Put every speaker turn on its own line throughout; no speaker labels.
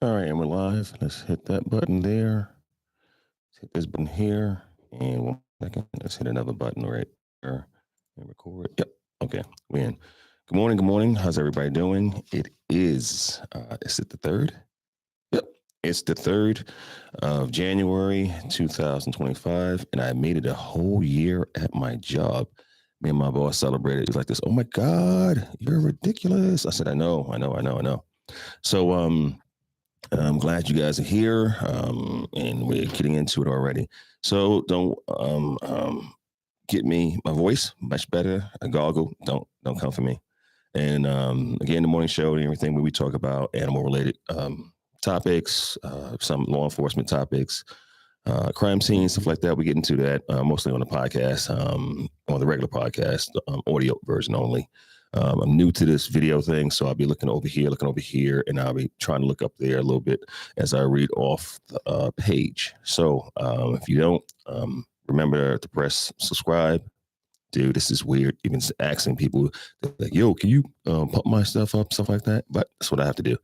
All right, and we're live. Let's hit that button there. Let's hit this button here. And 1 second. Let's hit another button right there and record. Yep. Okay. We in. Good morning. Good morning. How's everybody doing? Is it the third? Yep. It's the 3rd of January, 2025. And I made it a whole year at my job. Me and my boss celebrated. He's like this, oh my God, you're ridiculous. I said, I know. So, I'm glad you guys are here, and we're getting into it already. So don't get me my voice much better. A goggle. Don't come for me. And again, the morning show and everything where we talk about animal related topics, some law enforcement topics, crime scenes, stuff like that. We get into that mostly on the podcast, on the regular podcast, audio version only. I'm new to this video thing, so I'll be looking over here, and I'll be trying to look up there a little bit as I read off the page. So if you don't, remember to press subscribe. Dude, this is weird. Even asking people, like, yo, can you pump my stuff up, stuff like that? But that's what I have to do.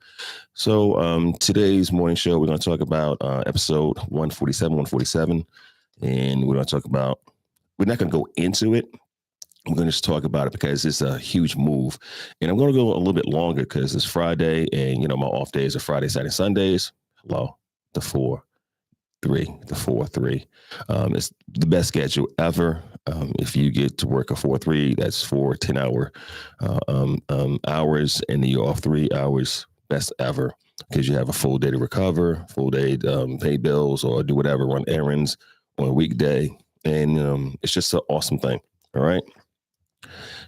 So today's morning show, we're going to talk about episode 147, and we're going to talk about, we're not going to go into it. We're going to just talk about it because it's a huge move. And I'm going to go a little bit longer because it's Friday, and, my off days are Friday, Saturday, Sundays. Hello, the 4-3. It's the best schedule ever. If you get to work a 4-3, that's 4 10-hour hours, and then you're off 3 hours. Best ever, because you have a full day to recover, full day pay bills or do whatever, run errands on a weekday, and it's just an awesome thing. All right.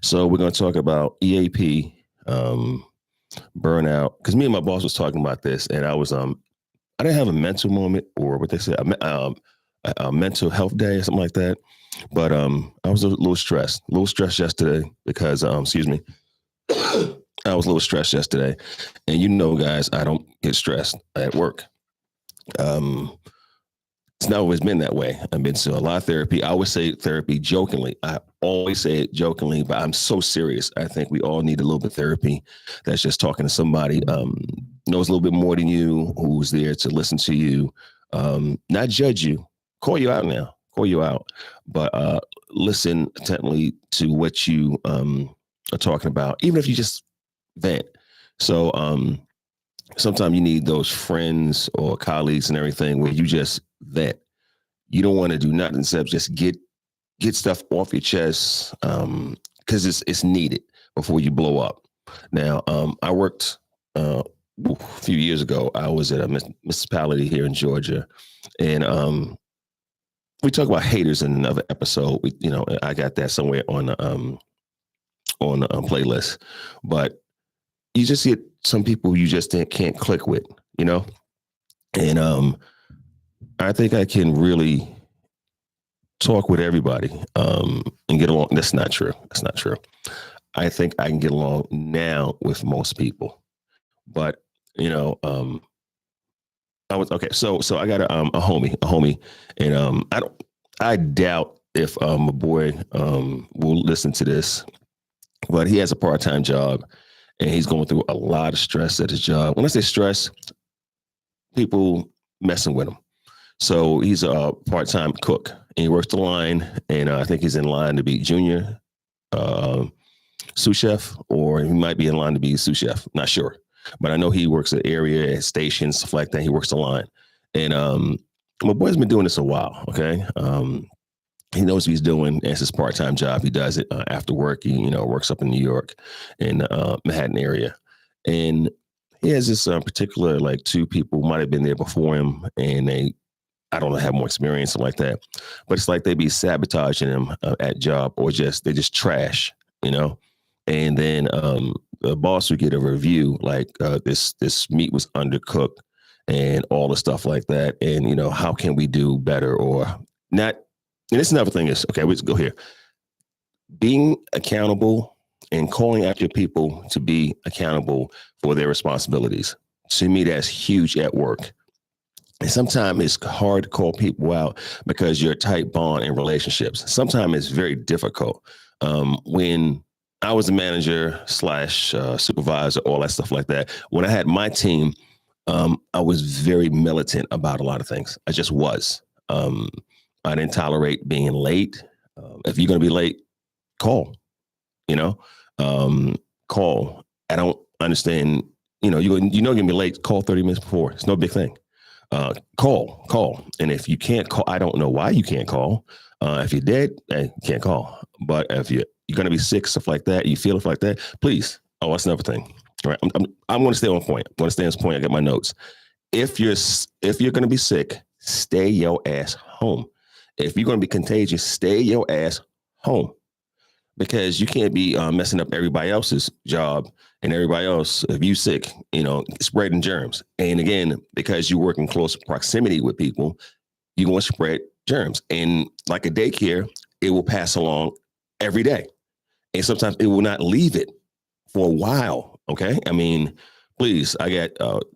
So we're going to talk about EAP, burnout, because me and my boss was talking about this, and I didn't have a mental moment, or what they say, a mental health day or something like that. But I was a little stressed yesterday because, excuse me, I was a little stressed yesterday. And guys, I don't get stressed at work. It's not always been that way. I've been to a lot of therapy. I always say therapy jokingly. I always say it jokingly, but I'm so serious. I think we all need a little bit of therapy. That's just talking to somebody knows a little bit more than you, who's there to listen to you, not judge you, call you out now, but listen attentively to what you are talking about, even if you just vent. So sometimes you need those friends or colleagues and everything where you just vent. You don't want to do nothing except just get stuff off your chest, because it's needed before you blow up. Now, I worked a few years ago. I was at a municipality here in Georgia, and we talk about haters in another episode. I got that somewhere on the playlist, but you just get some people you just can't click with, and I think I can really talk with everybody and get along. That's not true. I think I can get along now with most people, but I was okay. So I got a homie, and I doubt if a boy will listen to this, but he has a part-time job, and he's going through a lot of stress at his job. When I say stress, people messing with him. So he's a part-time cook, and he works the line, and I think he's in line to be junior sous chef, or he might be in line to be sous chef. Not sure, but I know he works at area, at stations, stuff like that. He works the line, and my boy's been doing this a while. Okay, he knows what he's doing. It's his part-time job. He does it after work. He works up in New York, in Manhattan area, and he has this particular, like, 2 people might have been there before him, and I don't know, have more experience like that, but it's like they be sabotaging him at job, or they just trash, and then the boss would get a review like this meat was undercooked and all the stuff like that, and how can we do better or not. And this another thing is, okay, let's go here. Being accountable and calling out your people to be accountable for their responsibilities. To me, that's huge at work. And sometimes it's hard to call people out because you're a tight bond in relationships. Sometimes it's very difficult. When I was a manager / supervisor, all that stuff like that, when I had my team, I was very militant about a lot of things. I just was. I didn't tolerate being late. If you're going to be late, call. You know, um, call. I don't understand. You're gonna be late. Call 30 minutes before. It's no big thing. Call. And if you can't call, I don't know why you can't call. If you're dead, you can't call. But if you're gonna be sick, stuff like that, you feel it like that, please. Oh, that's another thing. All right, I'm going to stay on point. I'm going to stay on point. I got my notes. If you're going to be sick, stay your ass home. If you're going to be contagious, stay your ass home, because you can't be messing up everybody else's job and everybody else. If you sick, spreading germs. And again, because you work in close proximity with people, you're going to spread germs. And like a daycare, it will pass along every day. And sometimes it will not leave it for a while. Okay. I mean, please, I got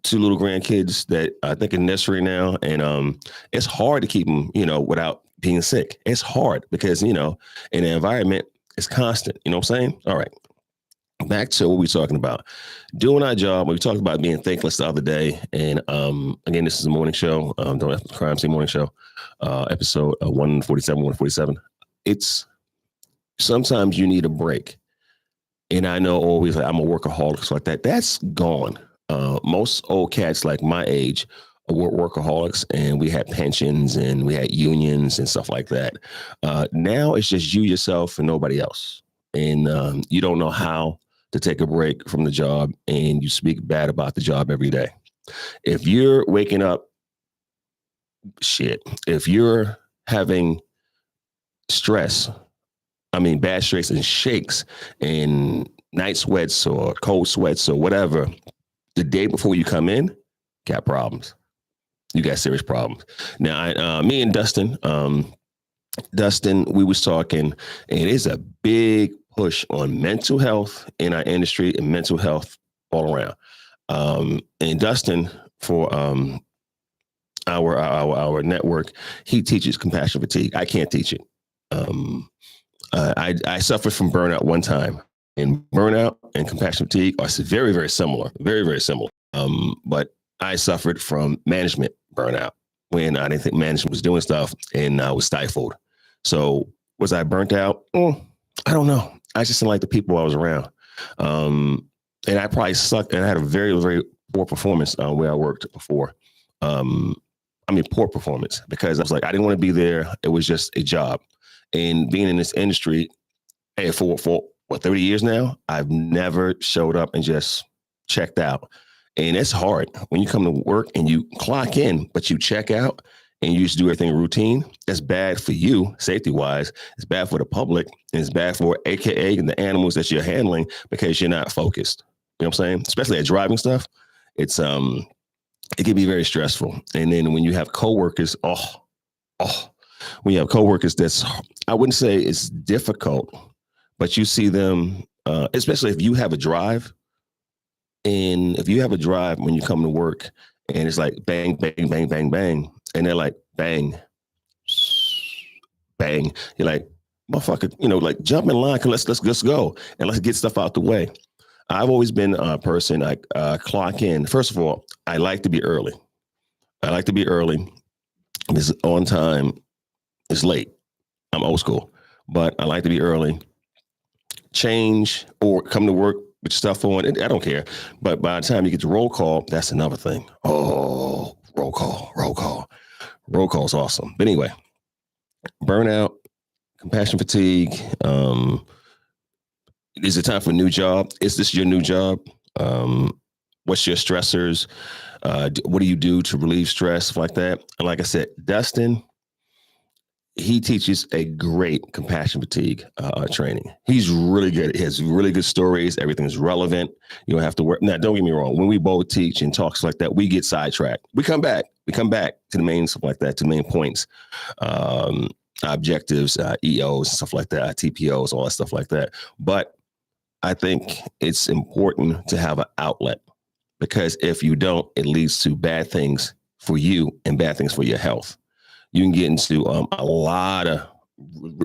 2 little grandkids that I think in nursery now. And it's hard to keep them, without being sick. It's hard because, in the environment, it's constant. You know what I'm saying? All right. Back to what we're talking about. Doing our job. We talked about being thankless the other day. And again, this is a morning show. Don't Have to Crime Scene morning show. Episode 147. It's sometimes you need a break. And I know always I'm a workaholic, so like that. That's gone. Most old cats like my age were workaholics, and we had pensions and we had unions and stuff like that. Now it's just you, yourself, and nobody else. And you don't know how to take a break from the job, and you speak bad about the job every day. If you're waking up, if you're having stress, bad stress and shakes and night sweats or cold sweats or whatever, the day before you come in, got problems. You got serious problems. Now, me and Dustin, we was talking, and it's a big push on mental health in our industry and mental health all around. And Dustin, for our network, he teaches compassion fatigue. I can't teach it. I suffered from burnout one time, and burnout and compassion fatigue are very, very similar, very, very similar. But I suffered from management burnout when I didn't think management was doing stuff, and I was stifled. So was I burnt out? I don't know. I just didn't like the people I was around. And I probably sucked, and I had a very, very poor performance where I worked before. Poor performance, because I was like, I didn't want to be there. It was just a job. And being in this industry, for 30 years now, I've never showed up and just checked out. And it's hard when you come to work and you clock in, but you check out and you just do everything routine. That's bad for you, safety wise. It's bad for the public, and it's bad for AKA the animals that you're handling, because you're not focused. You know what I'm saying? Especially at driving stuff. It's it can be very stressful. And then when you have coworkers, when you have coworkers, I wouldn't say it's difficult, but you see them, especially if you have a drive. And if you have a drive when you come to work, and it's like bang, bang, bang, bang, bang, and they're like bang, bang, you're like, motherfucker, like jump in line, let's go and let's get stuff out the way. I've always been a person, I clock in. First of all, I like to be early. Because on time is late. I'm old school, but I like to be early. Change or come to work with stuff on, I don't care. But by the time you get to roll call, that's another thing. Oh, roll call. Roll call is awesome. But anyway, burnout, compassion fatigue. Is it time for a new job? Is this your new job? What's your stressors? What do you do to relieve stress, stuff like that? And like I said, Dustin, he teaches a great compassion fatigue training. He's really good. He has really good stories. Everything's relevant. You don't have to work. Now, don't get me wrong. When we both teach and talks like that, we get sidetracked. We come back to the main stuff like that, to the main points, objectives, EOs, stuff like that, TPOs, all that stuff like that. But I think it's important to have an outlet, because if you don't, it leads to bad things for you and bad things for your health. You can get into a lot of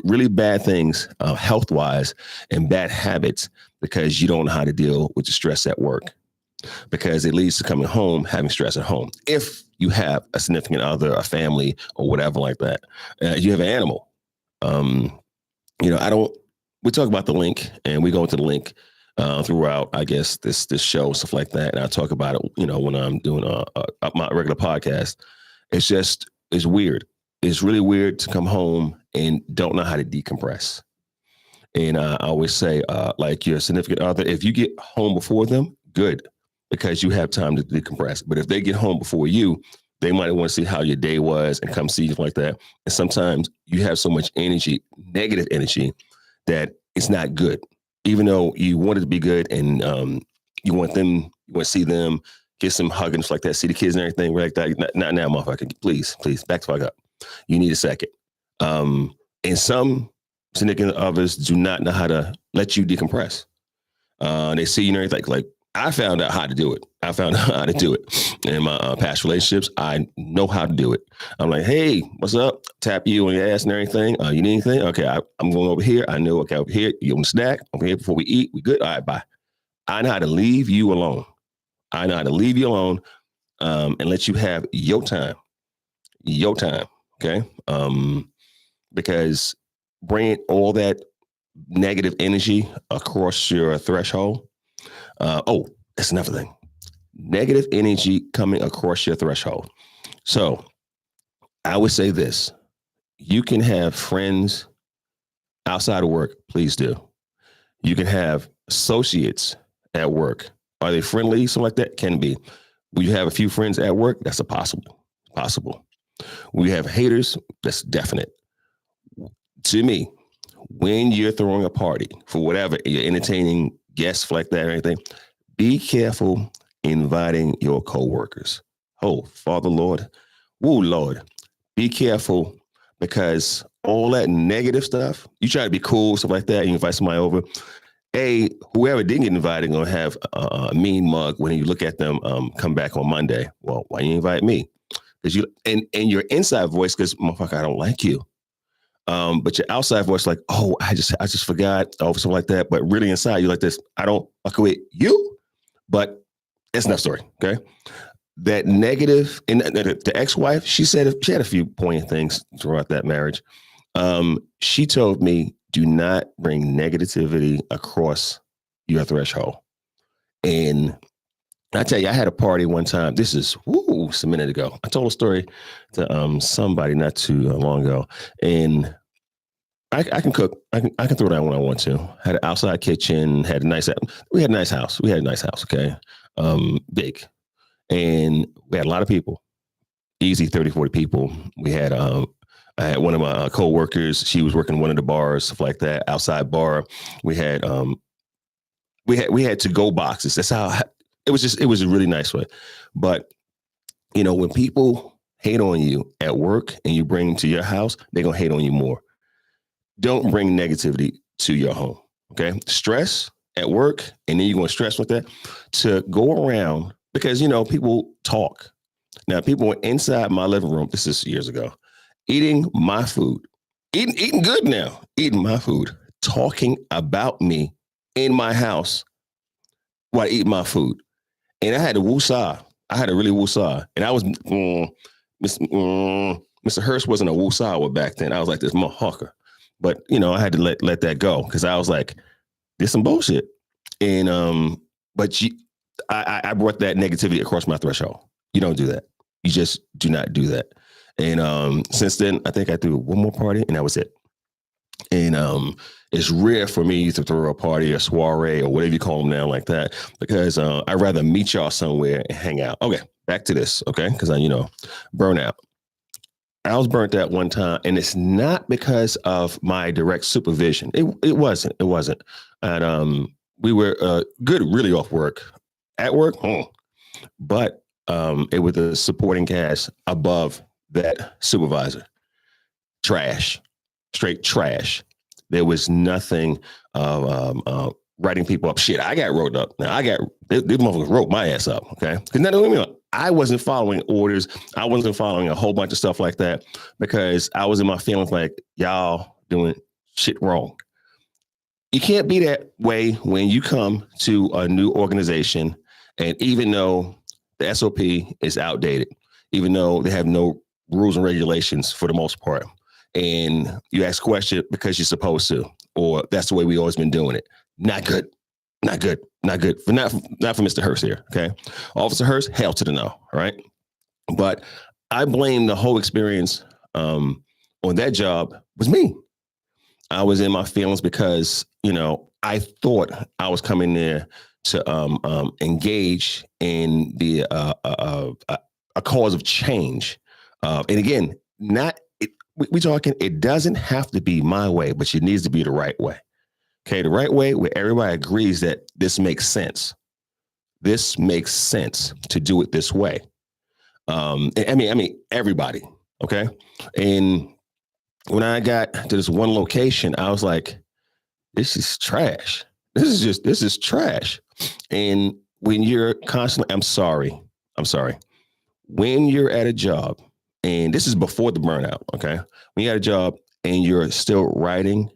really bad things health-wise and bad habits, because you don't know how to deal with the stress at work. because it leads to coming home, having stress at home. If you have a significant other, a family, or whatever like that, you have an animal. I don't, we talk about the link and we go into the link throughout, I guess, this show, stuff like that. And I talk about it, when I'm doing my regular podcast. It's weird. It's really weird to come home and don't know how to decompress. And I always say, like your significant other, if you get home before them, good, because you have time to decompress. But if they get home before you, they might want to see how your day was and come see you like that. And sometimes you have so much energy, negative energy, that it's not good. Even though you want it to be good and you want to see them, get some hugging like that, see the kids and everything like that. Not now, motherfucker. Please, back the fuck up. You need a second. And some significant others do not know how to let you decompress. They see you and everything. Like I found out how to do it. I found out how to do it in my past relationships. I know how to do it. I'm like, hey, what's up? Tap you on your ass and everything. You need anything? Okay, I'm going over here. I know. Okay, over here. You want a snack? Okay, here before we eat. We good? All right, bye. I know how to leave you alone. And let you have your time. Your time. Okay. Because bringing all that negative energy across your threshold. That's another thing. Negative energy coming across your threshold. So I would say this. You can have friends outside of work. Please do. You can have associates at work. Are they friendly? Something like that can be. Will you have a few friends at work? That's possible. We have haters. That's definite. To me, when you're throwing a party for whatever, you're entertaining guests like that or anything, be careful inviting your coworkers. Oh, Father Lord. Woo, Lord. Be careful, because all that negative stuff, you try to be cool, stuff like that, and you invite somebody over. Whoever didn't get invited going to have a mean mug when you look at them come back on Monday. Well, why you invite me? Because and your inside voice, because motherfucker, I don't like you. But your outside voice, like, oh, I just forgot, something like that. But really inside, you're like this. I don't fuck with you. But it's another story. Okay, that negative, and the ex-wife, she said she had a few poignant things throughout that marriage. She told me, do not bring negativity across your threshold. And I tell you, I had a party one time. This is a minute ago. I told a story to somebody not too long ago, and I can cook. I can throw down when I want to. Had an outside kitchen. We had a nice house. Okay, big, and we had a lot of people. Easy 30, 40 people. We had I had one of my co-workers. She was working one of the bars, stuff like that, outside bar. We had to-go boxes. That's how it was. It was a really nice way. But when people hate on you at work and you bring them to your house, they're gonna hate on you more. Don't bring negativity to your home. Okay, stress at work, and then you're gonna stress with that to go around, because people talk. Now, people were inside my living room. This is years ago. Eating my food, eating good now, eating my food, talking about me in my house while I eat my food. And I had to woosah. I had to really woosah. And I was, Mr. Hurst wasn't a woosah back then. I was like this motherfucker. But, I had to let that go, because I was like, this some bullshit. And, I brought that negativity across my threshold. You don't do that. You just do not do that. And since then, I think I threw one more party, and that was it. And it's rare for me to throw a party, a soiree, or whatever you call them now, like that, because I'd rather meet y'all somewhere and hang out. Okay, back to this, okay? Because burnout. I was burnt out one time, and it's not because of my direct supervision. It wasn't. And we were good, really off work. At work, but it was the supporting cast above that supervisor. Trash, straight trash. There was nothing writing people up. Shit, I got wrote up. Now these motherfuckers wrote my ass up. Okay, because I wasn't following orders. I wasn't following a whole bunch of stuff like that, because I was in my feelings like, y'all doing shit wrong. You can't be that way when you come to a new organization And even though the SOP is outdated, even though they have no rules and regulations for the most part, and you ask questions because you're supposed to, or that's the way we always been doing it. Not good. Not good. Not good. Not for Mr. Hurst here. Okay. Officer Hurst, hell to the no. All right. But I blame the whole experience on that job was me. I was in my feelings because, I thought I was coming there to engage in the a cause of change. And again, we talking, it doesn't have to be my way, but it needs to be the right way. Okay, the right way where everybody agrees that this makes sense. This makes sense to do it this way. I mean, everybody. Okay, and when I got to this one location, I was like, "This is trash. This is trash." And when you're constantly, I'm sorry. When you're at a job, and this is before the burnout. Okay, when you're at a job and you're still writing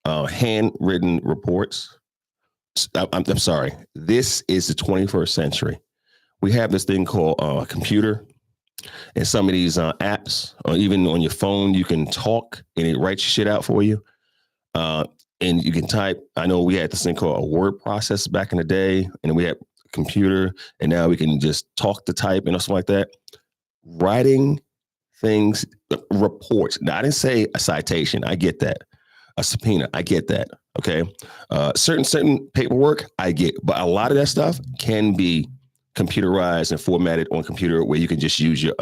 handwritten reports. I'm sorry. This is the 21st century. We have this thing called a computer, and some of these apps, or even on your phone, you can talk and it writes shit out for you. And you can type. I know we had this thing called a word process back in the day, and we had a computer, and now we can just talk to type and something like that. Writing things, reports. Now, I didn't say a citation. I get that. A subpoena. I get that. Okay. Certain paperwork I get, but a lot of that stuff can be computerized and formatted on computer where you can just use your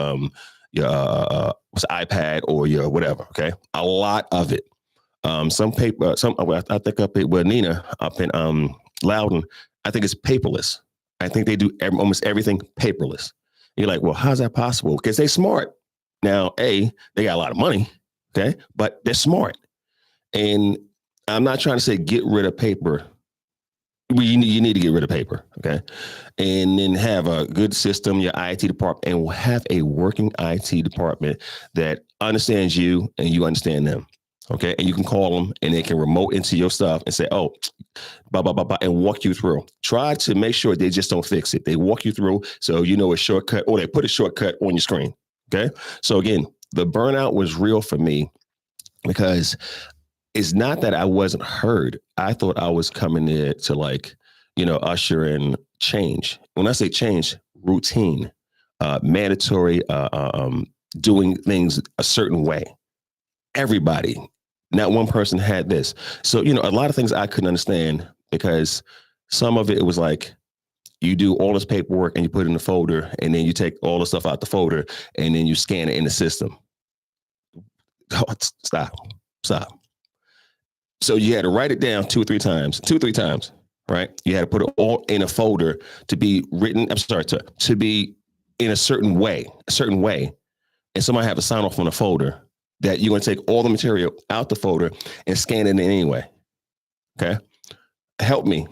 iPad or your whatever. Okay. A lot of it. Some paper, I think up with Nina up in Loudon, I think it's paperless. I think they do almost everything paperless. You're like, well, how's that possible? Because they're smart. Now, they got a lot of money. Okay. But they're smart. And I'm not trying to say get rid of paper. You need to get rid of paper, okay? And then have a good system, your IT department, and have a working IT department that understands you and you understand them, okay? And you can call them and they can remote into your stuff and say, oh, blah, blah, blah, blah, and walk you through. Try to make sure they just don't fix it. They walk you through so you know a shortcut, or they put a shortcut on your screen, okay? So again, the burnout was real for me because it's not that I wasn't heard. I thought I was coming there to usher in change. When I say change, routine, mandatory, doing things a certain way. Everybody, not one person had this. So, a lot of things I couldn't understand because some of it was like you do all this paperwork and you put it in the folder and then you take all the stuff out the folder and then you scan it in the system. Oh, stop. So you had to write it down 2 or 3 times, right? You had to put it all in a folder to be written. To be in a certain way. And somebody have to sign off on a folder that you're going to take all the material out the folder and scan it in anyway. Okay. Help me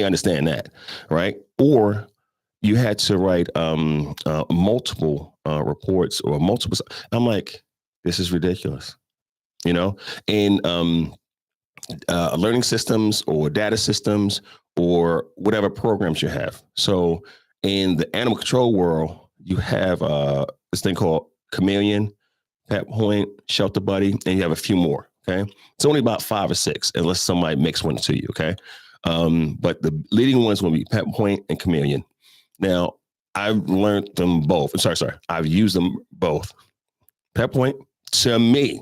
understand that. Right. Or you had to write multiple reports or multiple. I'm like, this is ridiculous. And learning systems or data systems or whatever programs you have. So in the animal control world, you have this thing called Chameleon, Pet Point, Shelter Buddy, and you have a few more. Okay. It's only about 5 or 6, unless somebody makes one to you. Okay. But the leading ones will be Pet Point and Chameleon. Now, I've learned them both. Sorry. I've used them both. Pet Point, to me,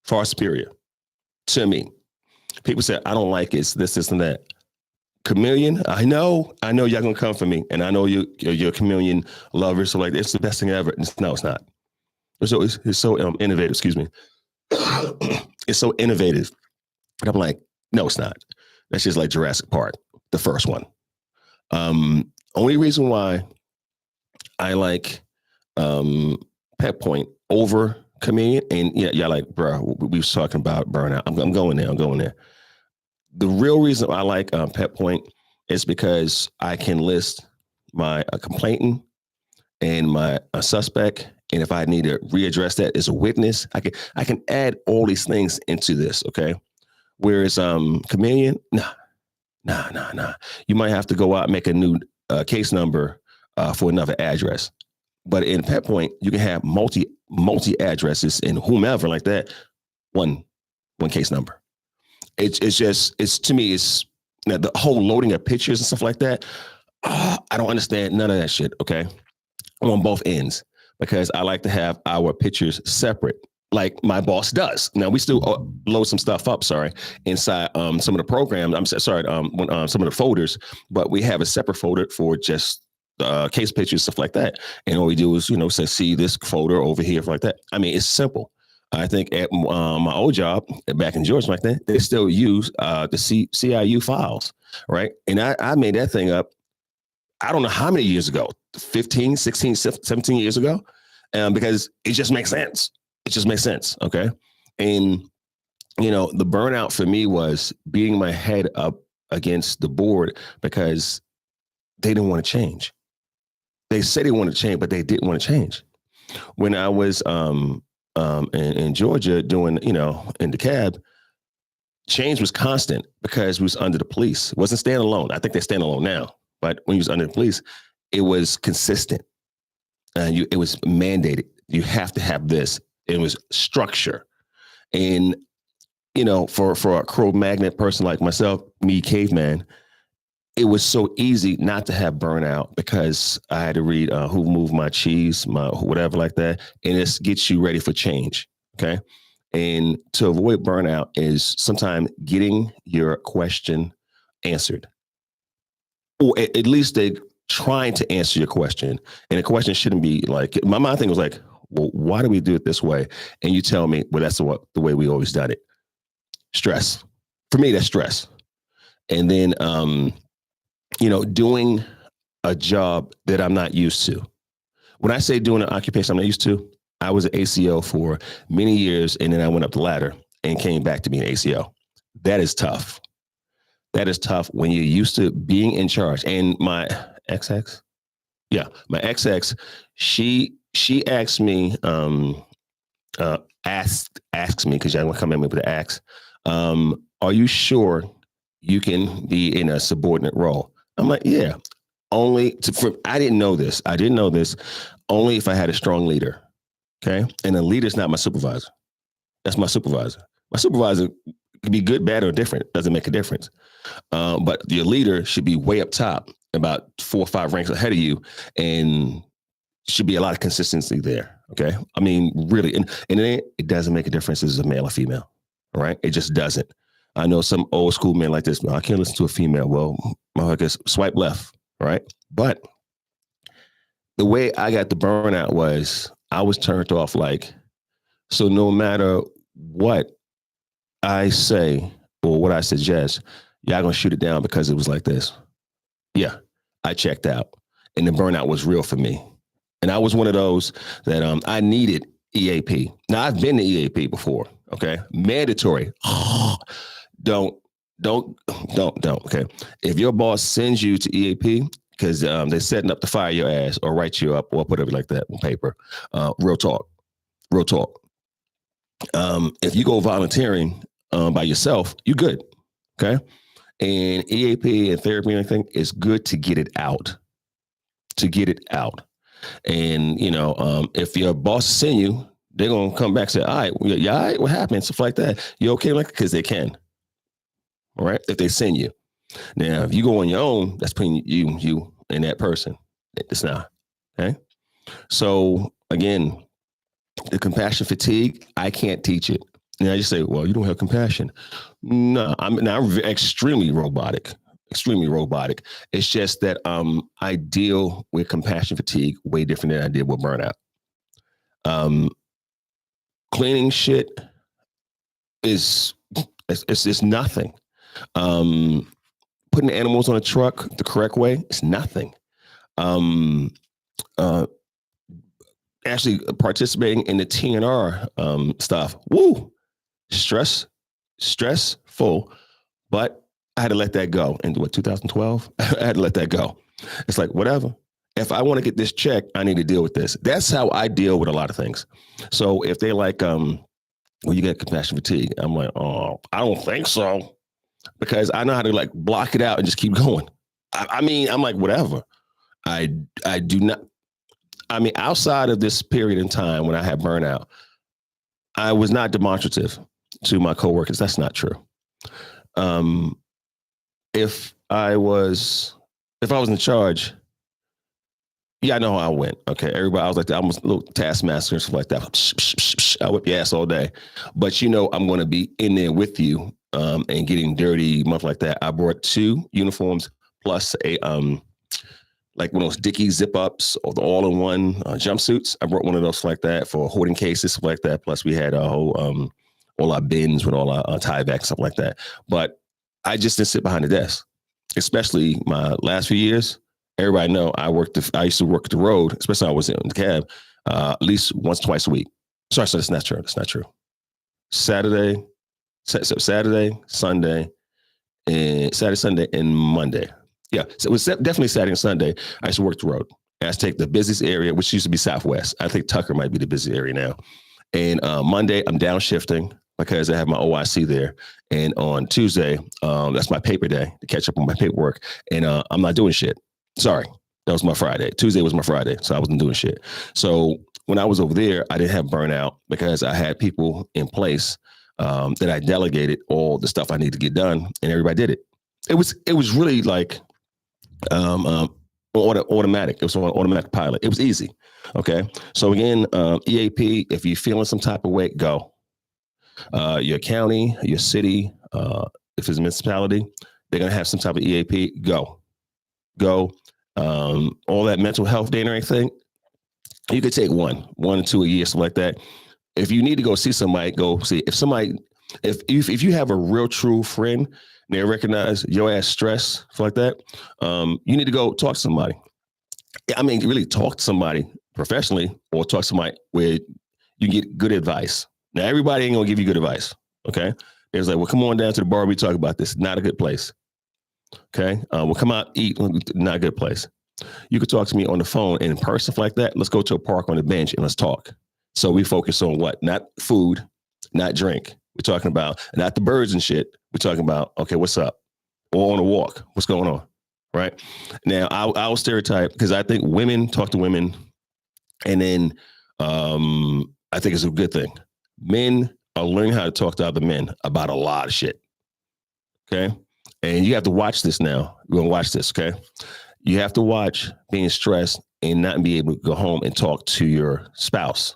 far superior to me. People say, I don't like it. It's this, and that. Chameleon, I know y'all gonna come for me. And I know you're a chameleon lover. So like, it's the best thing ever. No, it's not. It's so innovative. Excuse me. It's so innovative. And I'm like, no, it's not. That's just like Jurassic Park, the first one. Only reason why I like Pet Point over Chameleon, and y'all like, bro, we was talking about burnout. I'm going there. The real reason I like Pet Point is because I can list my complainant and my suspect, and if I need to readdress that as a witness, I can add all these things into this. Okay, whereas Chameleon, Nah. You might have to go out and make a new case number for another address. But in PetPoint, you can have multi addresses and whomever like that. One case number. It's to me, it's the whole loading of pictures and stuff like that. I don't understand none of that shit. Okay, on both ends, because I like to have our pictures separate, like my boss does. Now we still load some stuff up, inside some of the programs. I'm sorry, some of the folders, but we have a separate folder for just case pictures, stuff like that. And all we do is, say, see this folder over here, like that. I mean, it's simple. I think at my old job back in Georgia, like that, they still use the CIU files, right? And I made that thing up, I don't know how many years ago, 15, 16, 17 years ago, because it just makes sense. It just makes sense, okay? And, the burnout for me was beating my head up against the board because they didn't want to change. They said they wanted to change, but they didn't want to change. When I was in Georgia doing, in the cab, change was constant because we was under the police. It wasn't standalone. I think they're standalone now. But when you was under the police, it was consistent. It was mandated. You have to have this. It was structure. And, for a Cro-Magnon person like myself, me, caveman, it was so easy not to have burnout because I had to read Who Moved My Cheese, my whatever like that. And it gets you ready for change. Okay. And to avoid burnout is sometimes getting your question answered. Or at least they trying to answer your question. And the question shouldn't be like, my mind thing was like, well, why do we do it this way? And you tell me, well, that's the way we always done it. Stress. For me, that's stress. And then, doing a job that I'm not used to. When I say doing an occupation I'm not used to, I was an ACO for many years, and then I went up the ladder and came back to being an ACO. That is tough. That is tough when you're used to being in charge. And my XX, my XX, she asked me, asks me, because y'all want to come in with the ask, are you sure you can be in a subordinate role? I'm like, yeah. I didn't know this. Only if I had a strong leader. Okay. And a leader's not my supervisor. That's my supervisor. My supervisor could be good, bad, or different. Doesn't make a difference. But your leader should be way up top, about 4 or 5 ranks ahead of you, and should be a lot of consistency there. Okay. I mean, really. And it doesn't make a difference as a male or female. All right. It just doesn't. I know some old school men like this. I can't listen to a female. Well, I guess swipe left. Right. But the way I got the burnout was I was turned off. Like, so no matter what I say or what I suggest, y'all gonna shoot it down because it was like this. Yeah, I checked out, and the burnout was real for me. And I was one of those that I needed EAP. Now I've been to EAP before. Okay, mandatory. Don't. Okay, if your boss sends you to EAP because they're setting up to fire your ass or write you up or whatever like that on paper, real talk. If you go volunteering by yourself, you're good. Okay. And EAP and therapy and everything is good to get it out. And, if your boss send you, they're going to come back and say, all right, you all right? What happened? Stuff like that. You okay? Like, because they can. All right. If they send you. Now, if you go on your own, that's between you and that person. It's not. Okay. So again, the compassion fatigue, I can't teach it. And I just say, well, you don't have compassion. No, I'm extremely robotic. It's just that I deal with compassion fatigue way different than I did with burnout. Cleaning shit is nothing. Putting animals on a truck the correct way, it's nothing. Actually participating in the TNR stuff, woo, stressful, but I had to let that go. In 2012, I had to let that go. It's like, whatever. If I want to get this check, I need to deal with this. That's how I deal with a lot of things. So if they like, well, you get compassion fatigue, I'm like, oh, I don't think so. because I know how to like block it out and just keep going. I mean, I'm like, whatever. I do not. I mean, outside of this period in time when I had burnout, I was not demonstrative to my coworkers. That's not true. Um, if I was in charge, yeah, I know how I went. Okay, everybody, I was like, I was a little taskmaster and stuff like that. I whip your ass all day, but I'm going to be in there with you and getting dirty, much like that. I brought 2 uniforms plus a like one of those Dickies zip ups or the all-in-one jumpsuits. I brought one of those like that for hoarding cases, stuff like that. Plus, we had a whole all our bins with all our tie backs, stuff like that. But I just didn't sit behind the desk, especially my last few years. Everybody know I used to work the road, especially when I was in the cab, at least once, twice a week. Sorry, so that's not true. That's not true. Saturday, Sunday, and Monday. Yeah, so it was definitely Saturday and Sunday. I used to work the road. I used to take the busiest area, which used to be Southwest. I think Tucker might be the busiest area now. And Monday, I'm downshifting because I have my OIC there. And on Tuesday, that's my paper day to catch up on my paperwork. And I'm not doing shit. Sorry, that was my Friday. Tuesday was my Friday, so I wasn't doing shit. So when I was over there, I didn't have burnout because I had people in place that I delegated all the stuff I need to get done, and everybody did it. It was really like automatic. It was on automatic pilot. It was easy. Okay. So again, EAP, if you're feeling some type of way, go. Your county, your city, if it's a municipality, they're going to have some type of EAP, go. All that mental health day and everything, you could take one or 2 a year, something like that. If you need to go see somebody, go see. If you have a real true friend, and they recognize your ass stress, stuff like that, you need to go talk to somebody. I mean, really talk to somebody professionally, or talk to somebody where you get good advice. Now, everybody ain't gonna give you good advice. Okay, there's like, well, come on down to the bar. We talk about this. Not a good place. Okay, we'll come out eat. Not a good place. You could talk to me on the phone and in person, stuff like that. Let's go to a park on the bench and let's talk. So we focus on what? Not food, not drink. We're talking about not the birds and shit. We're talking about, okay, what's up? Or on a walk. What's going on? Right now, I'll stereotype because I think women talk to women, and then I think it's a good thing. Men are learning how to talk to other men about a lot of shit. Okay, and you have to watch this now. You're gonna watch this. Okay, you have to watch being stressed and not be able to go home and talk to your spouse.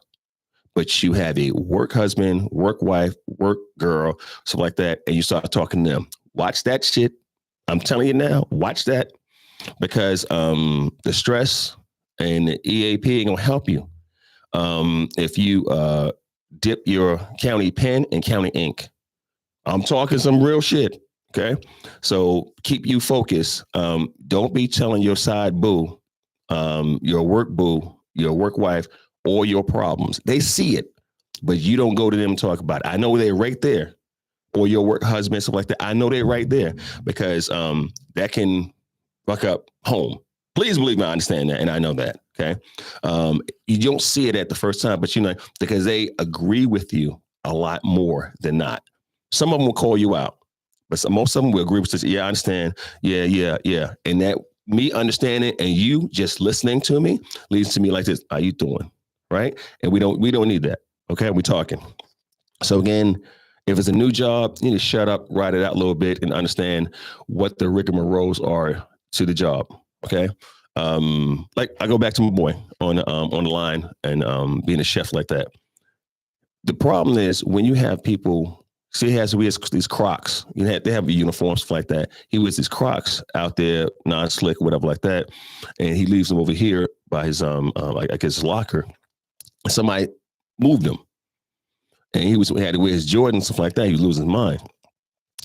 But you have a work husband, work wife, work girl, stuff like that, and you start talking to them. Watch that shit. I'm telling you now, watch that, because the stress and the EAP ain't gonna help you if you dip your county pen in county ink. I'm talking some real shit. Okay, so keep you focused. Don't be telling your side boo, your work boo, your work wife, or your problems. They see it, but you don't go to them and talk about it. I know they're right there, or your work husband, stuff like that. I know they're right there, because that can fuck up home. Please believe me, I understand that, and I know that. Okay, you don't see it at the first time, but because they agree with you a lot more than not. Some of them will call you out, but most of them will agree with you. Yeah, I understand. Yeah, and that me understanding and you just listening to me leads to me like this. How you doing? Right? And we don't need that. Okay, we're talking. So again, if it's a new job, you need to shut up, write it out a little bit, and understand what the rigmaroles are to the job. Okay, like I go back to my boy on the line and being a chef like that. The problem is when you have people. See, we has these Crocs. They have uniforms like that. He wears these Crocs out there, non-slick, whatever like that, and he leaves them over here by his like I guess his locker. Somebody moved him, and he had to wear his Jordans, stuff like that. He was losing his mind.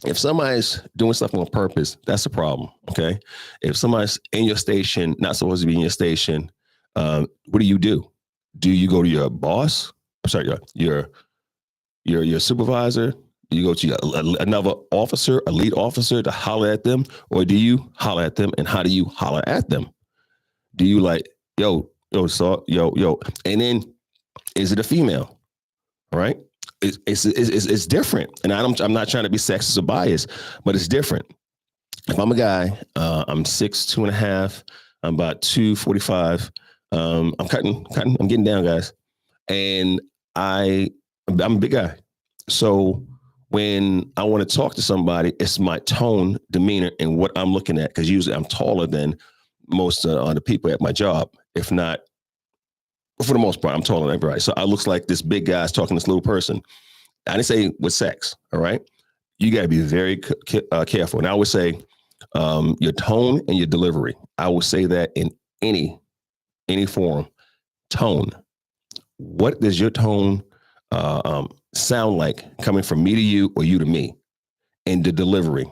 If somebody's doing stuff on purpose, that's a problem. Okay, if somebody's in your station, not supposed to be in your station, what do? Do you go to your boss? I'm sorry, your supervisor? Do you go to another officer, a lead officer, to holler at them, or do you holler at them? And how do you holler at them? Do you like, yo, and then is it a female? Right? it's different. And I'm not trying to be sexist or biased, but it's different. If I'm a guy, I'm 6'2.5", I'm about 245. I'm cutting, I'm getting down, guys. And I'm a big guy. So when I want to talk to somebody, it's my tone, demeanor, and what I'm looking at. Because usually I'm taller than most of the people at my job. If not, for the most part, I'm taller than everybody. So I looks like this big guy's talking to this little person. I didn't say with sex, all right? You got to be very careful. And I would say your tone and your delivery. I would say that in any forum. Tone. What does your tone sound like coming from me to you or you to me? And the delivery.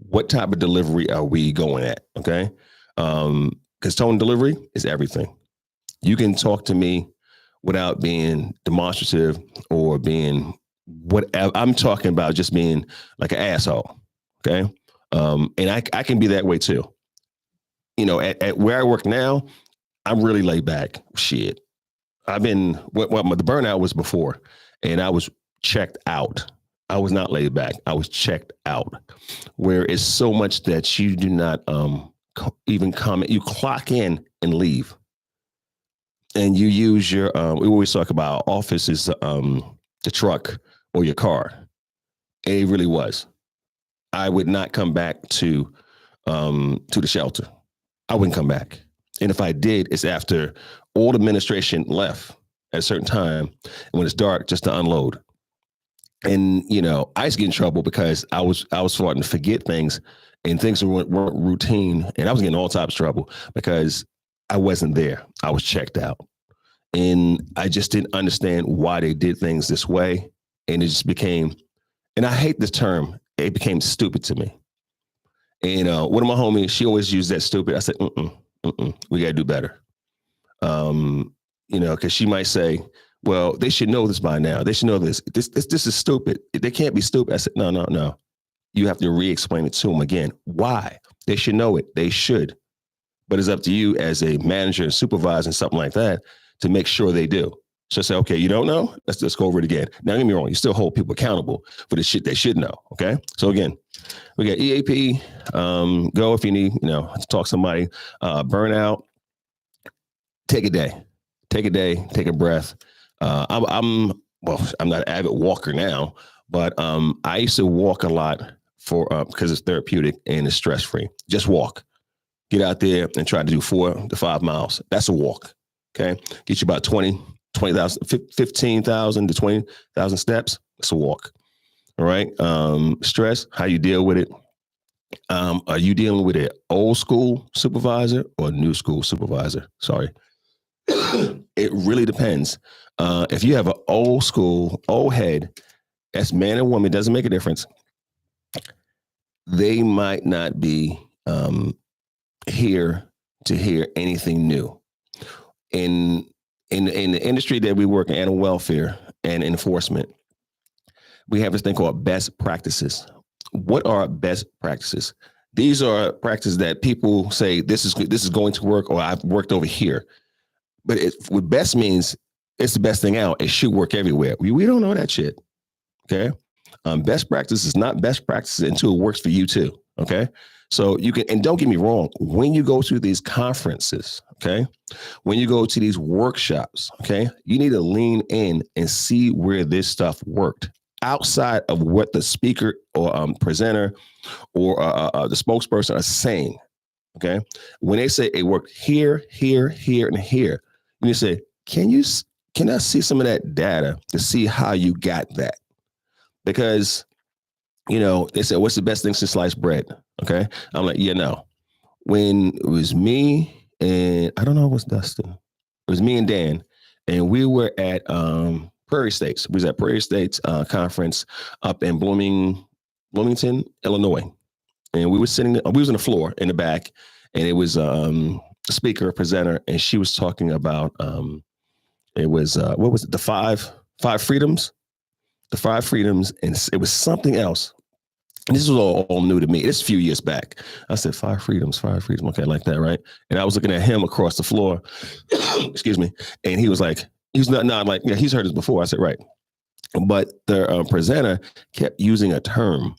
What type of delivery are we going at? Okay. Because tone delivery is everything. You can talk to me without being demonstrative or being whatever. I'm talking about just being like an asshole. Okay. And I can be that way too. You know, at where I work now, I'm really laid back. Shit. I've been, the burnout was before, and I was checked out. I was not laid back. I was checked out, where it's so much that you do not even comment. You clock in and leave. And you use your, we always talk about office is the truck or your car. And it really was. I would not come back to the shelter. I wouldn't come back. And if I did, it's after all the administration left at a certain time. And when it's dark, just to unload. And, you know, I used to get in trouble because I was starting to forget things, and things weren't routine. And I was getting all types of trouble because I wasn't there. I was checked out. And I just didn't understand why they did things this way. And it just became, and I hate this term, it became stupid to me. And one of my homies, she always used that stupid. I said, we got to do better. You know, because she might say, well, they should know this by now. They should know this. This is stupid. They can't be stupid. I said, no. You have to re-explain it to them again. Why? They should know it. They should. But it's up to you as a manager and supervisor and something like that to make sure they do. So say, okay, you don't know? Let's go over it again. Now, don't get me wrong. You still hold people accountable for the shit they should know. Okay. So again, we got EAP. Go if you need, you know, to talk to somebody. Burnout. Take a day. Take a breath. I'm not an avid walker now, but I used to walk a lot because it's therapeutic and it's stress free. Just walk. Get out there and try to do 4 to 5 miles. That's a walk. Okay. Get you about 20,000, 15,000 to 20,000 steps. That's a walk. All right. Stress, how you deal with it. Are you dealing with an old school supervisor or a new school supervisor? Sorry. It really depends. If you have an old school, old head, that's man and woman, doesn't make a difference. They might not be here to hear anything new. In the industry that we work in, animal welfare and enforcement, we have this thing called best practices. What are best practices? These are practices that people say this is going to work, or I've worked over here. But what best means, it's the best thing out. It should work everywhere. We don't know that shit. Okay. Best practice is not best practices until it works for you too. Okay. So you can, and don't get me wrong, when you go to these conferences, okay, when you go to these workshops, okay, you need to lean in and see where this stuff worked outside of what the speaker or presenter or the spokesperson are saying. Okay. When they say it worked here, here, here, and here, you say, can I see some of that data to see how you got that? Because, you know, they said, what's the best thing since sliced bread? Okay. I'm like, no. When it was me and I don't know, it was Dustin. It was me and Dan, and we were at Prairie States. We was at Prairie States conference up in Bloomington, Illinois. And we were we was on the floor in the back, and it was a speaker, a presenter, and she was talking about, it was, what was it? The five freedoms, and it was something else. And this was all new to me. It's a few years back. I said, 5 freedoms. Okay, I like that, right? And I was looking at him across the floor, excuse me, and he was like, he's not like, yeah, he's heard this before. I said, right. But the presenter kept using a term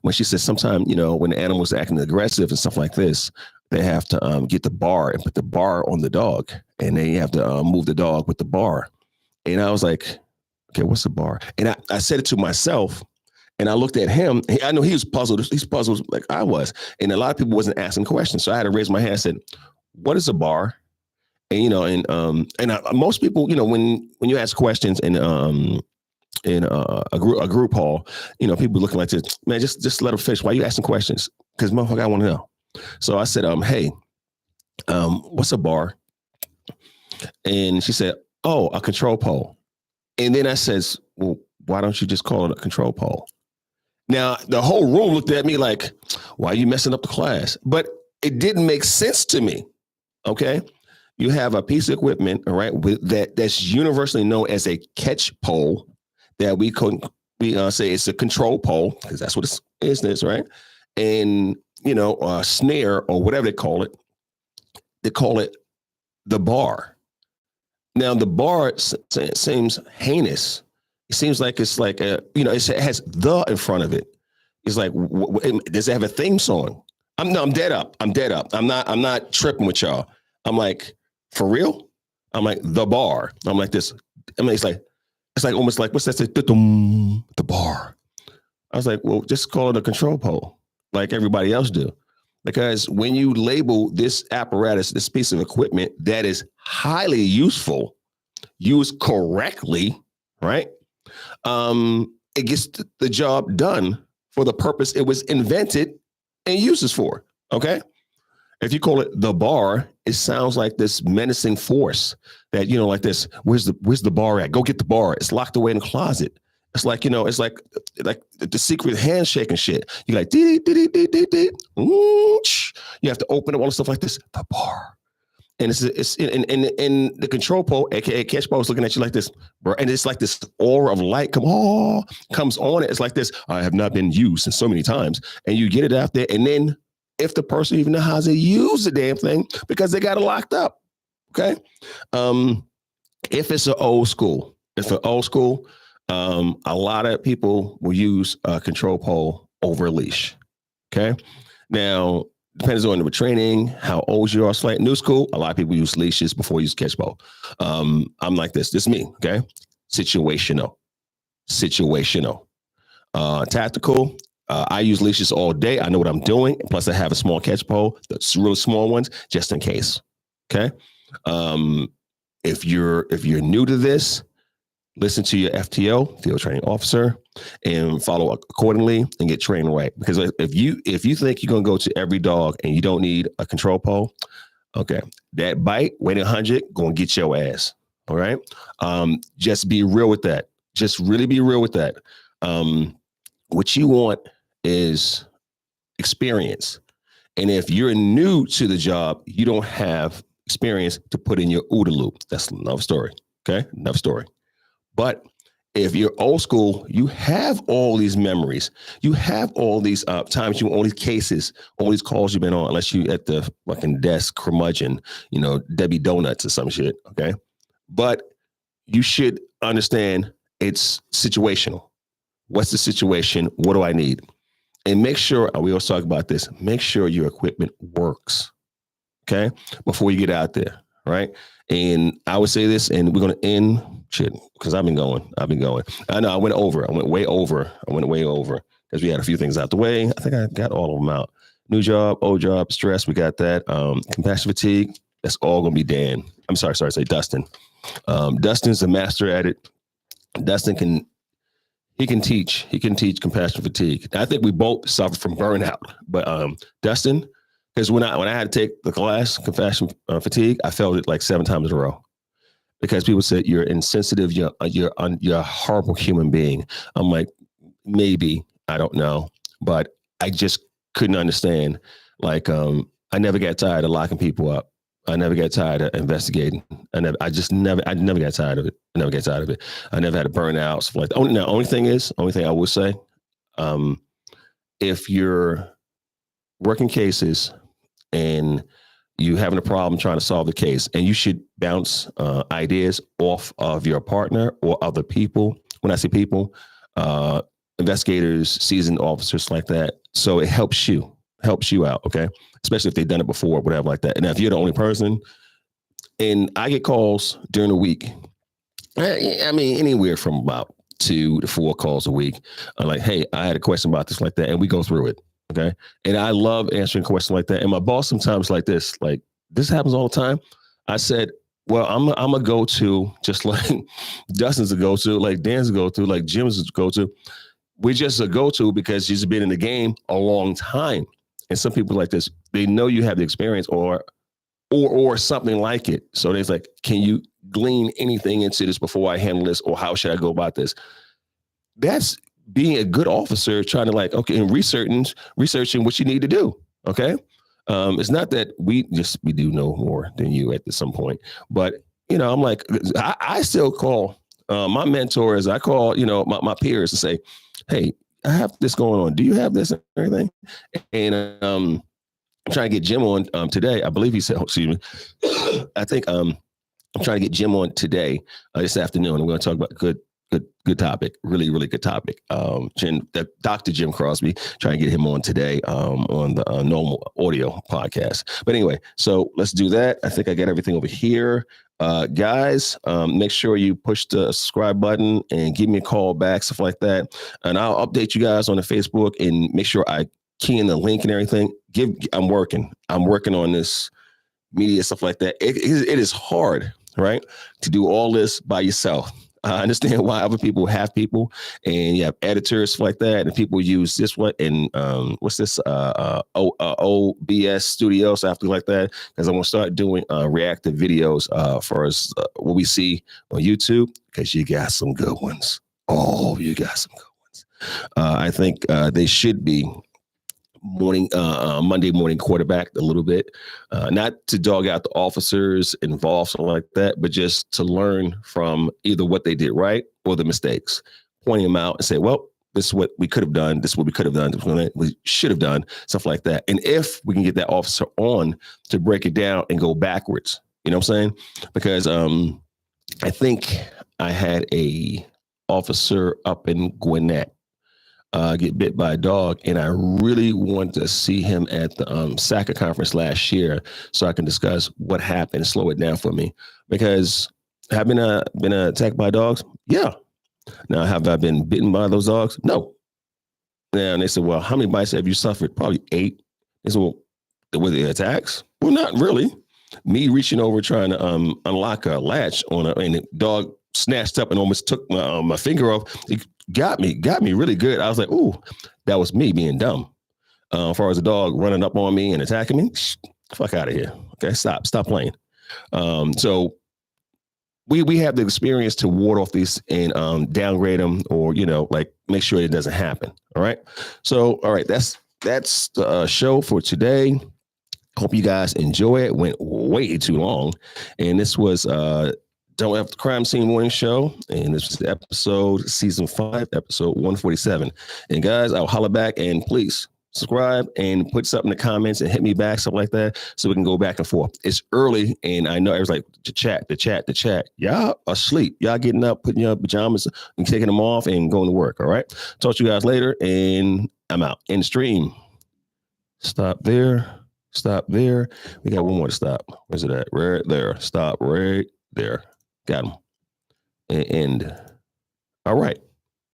when she said sometimes, when the animal's acting aggressive and stuff like this, they have to get the bar and put the bar on the dog, and they have to move the dog with the bar. And I was like, okay, what's the bar? And I said it to myself, and I looked at him. I know he was puzzled. He's puzzled like I was. And a lot of people wasn't asking questions. So I had to raise my hand and said, what is a bar? And most people, when you ask questions in a group hall, people looking like this, man, just let them fish. Why are you asking questions? Because motherfucker, I want to know. So I said, hey, what's a bar? And she said, oh, a control pole. And then I says, well, why don't you just call it a control pole? Now, the whole room looked at me like, why are you messing up the class? But it didn't make sense to me, okay? You have a piece of equipment, all right, that's universally known as a catch pole that we say it's a control pole, because that's what it is, right? And, a snare or whatever they call it the bar. Now, the bar seems heinous. It seems like it's like it has the in front of it. It's like, does it have a theme song? I'm dead up. I'm not tripping with y'all. I'm like, for real? I'm like, the bar. I'm like this. I mean, it's like almost like, what's that? The bar. I was like, well, just call it a control pole, like everybody else do. Because when you label this apparatus, this piece of equipment that is highly useful, used correctly, right? It gets the job done for the purpose it was invented and uses for, okay? If you call it the bar, it sounds like this menacing force that, like this, where's the bar at? Go get the bar. It's locked away in the closet. It's like, it's like the secret handshake and shit. You like, you have to open up all the stuff like this, the bar. And it's in the control pole, aka catch pole, is looking at you like this, bro. And it's like this aura of light comes on it. It's like this. I have not been used in so many times, and you get it out there. And then if the person even knows how to use the damn thing, because they got it locked up, okay. If it's an old school, a lot of people will use a control pole over a leash. Okay. Now, depends on the training, how old you are. Slight new school, a lot of people use leashes before you use catch pole. I'm like this. This is me. Okay. Situational. Tactical. I use leashes all day. I know what I'm doing. Plus, I have a small catch pole, that's really small ones, just in case. Okay. If you're new to this, listen to your FTO, field training officer, and follow accordingly and get trained right. Because if you think you're gonna go to every dog and you don't need a control pole, okay, that bite, weight 100, gonna get your ass. All right. Just be real with that. Just really be real with that. What you want is experience. And if you're new to the job, you don't have experience to put in your OODA loop. That's another story. Okay. Another story. But if you're old school, you have all these memories. You have all these times, all these cases, all these calls you've been on, unless you at the fucking desk curmudgeon, Debbie Donuts or some shit. Okay. But you should understand it's situational. What's the situation? What do I need? And make sure, we always talk about this, make sure your equipment works. Okay. Before you get out there. Right. And I would say this, and we're going to end shit because I've been going. I know I went way over because we had a few things out the way. I think I got all of them out. New job, old job, stress. We got that. Compassion fatigue. That's all going to be Dan. I'm sorry, say Dustin. Dustin's a master at it. Dustin can teach compassion fatigue. I think we both suffer from burnout, but Dustin, because when I had to take the class, compassion fatigue, I felt it like 7 times in a row. Because people said you're insensitive, you're a horrible human being. I'm like, maybe, I don't know, but I just couldn't understand. Like, I never got tired of locking people up. I never got tired of investigating. I never got tired of it. I never got tired of it. I never had a burnout, stuff like that. Only thing I will say, if you're working cases and you having a problem trying to solve the case, and you should bounce ideas off of your partner or other people when I see people, investigators, seasoned officers like that. So it helps you out. Okay. Especially if they've done it before, whatever like that. And if you're the only person, and I get calls during the week, I mean, anywhere from about 2 to 4 calls a week. I'm like, hey, I had a question about this like that. And we go through it. Okay. And I love answering questions like that. And my boss sometimes like this happens all the time. I said, well, I'm a go-to, just like Dustin's a go-to, like Dan's a go-to, like Jim's a go-to. We're just a go-to because you've been in the game a long time. And some people like this, they know you have the experience or something like it. So they're like, can you glean anything into this before I handle this, or how should I go about this? That's being a good officer, trying to like, okay, and researching what you need to do. Okay. It's not that we do know more than you at some point, but I'm like, I still call my mentors. I call, my peers and say, hey, I have this going on. Do you have this and everything? And I'm trying to get Jim on today. I believe he said, excuse me. I think I'm trying to get Jim on today, this afternoon. We're going to talk about good topic, really, really good topic. Dr. Jim Crosby, trying to get him on today on the Normal Audio podcast. But anyway, so let's do that. I think I got everything over here. Guys, make sure you push the subscribe button and give me a call back, stuff like that. And I'll update you guys on the Facebook and make sure I key in the link and everything. I'm working on this media, stuff like that. It is hard, right, to do all this by yourself. I understand why other people have people, and you have editors like that, and people use this one and what's this OBS studio, something like that. Because I want to start doing reactive videos for us, what we see on YouTube, because you got some good ones. Oh, you got some good ones. I think they should be Monday morning quarterback a little bit, not to dog out the officers involved, something like that, but just to learn from either what they did right or the mistakes, pointing them out and say, well, this is what we could have done. This is what we could have done. This is what we should have done, stuff like that. And if we can get that officer on to break it down and go backwards, you know what I'm saying? Because I think I had a officer up in Gwinnett get bit by a dog, and I really want to see him at the SACA conference last year so I can discuss what happened and slow it down for me. Because have I been attacked by dogs? Yeah. Now, have I been bitten by those dogs? No. And they said, well, how many bites have you suffered? Probably 8. They said, well, were they attacks? Well, not really. Me reaching over trying to unlock a latch and the dog snatched up and almost took my finger off. It got me really good. I was like, ooh, that was me being dumb. As far as the dog running up on me and attacking me, fuck out of here. Okay, stop playing. So we have the experience to ward off these and downgrade them, or like make sure it doesn't happen. All right. So all right, that's the show for today. Hope you guys enjoy it. Went way too long, and this was Don't Have the Crime Scene Morning Show, and this is episode season 5, episode 147. And guys, I'll holler back, and please subscribe and put something in the comments and hit me back, something like that, so we can go back and forth. It's early, and I know everyone's like, the chat. Y'all asleep. Y'all getting up, putting your pajamas and taking them off and going to work. All right. Talk to you guys later, and I'm out. End stream. Stop there. We got one more to stop. Where's it at? Right there. Stop right there. Got him. And all right.